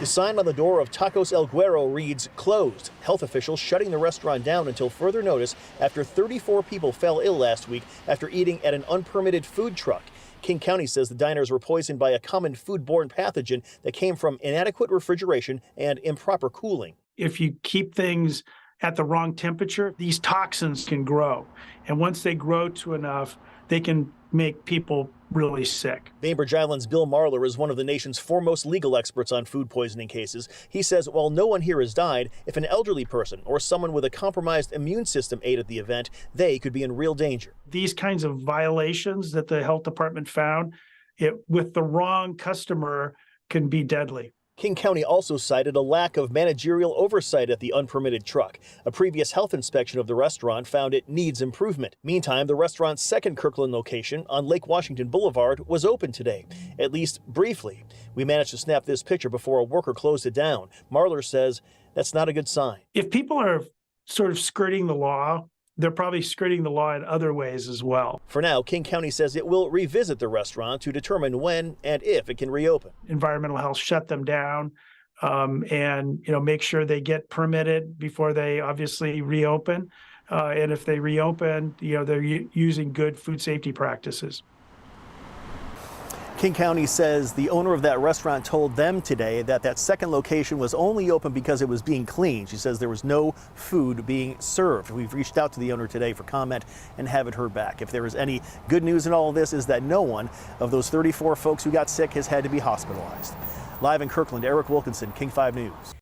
sign on the door of Tacos El Guero reads closed. Health officials shutting the restaurant down until further notice after 34 people fell ill last week after eating at an unpermitted food truck. King County says the diners were poisoned by a common foodborne pathogen that came from inadequate refrigeration and improper cooling. If you keep things at the wrong temperature, these toxins can grow. And once they grow to enough, they can make people really sick. Bainbridge Island's Bill Marler is one of the nation's foremost legal experts on food poisoning cases. He says while no one here has died, if an elderly person or someone with a compromised immune system ate at the event, they could be in real danger. These kinds of violations that the health department found, with the wrong customer, can be deadly. King County also cited a lack of managerial oversight at the unpermitted truck. A previous health inspection of the restaurant found it needs improvement. Meantime, the restaurant's second Kirkland location on Lake Washington Boulevard was open today, at least briefly. We managed to snap this picture before a worker closed it down. Marler says that's not a good sign. If people are sort of skirting the law, they're probably skirting the law in other ways as well. For now, King County says it will revisit the restaurant to determine when and if it can reopen. Environmental health shut them down and make sure they get permitted before they obviously reopen. And if they reopen, they're using good food safety practices. King County says the owner of that restaurant told them today that that second location was only open because it was being cleaned. She says there was no food being served. We've reached out to the owner today for comment and haven't heard back. If there is any good news in all of this is that no one of those 34 folks who got sick has had to be hospitalized. Live in Kirkland, Eric Wilkinson, King 5 News.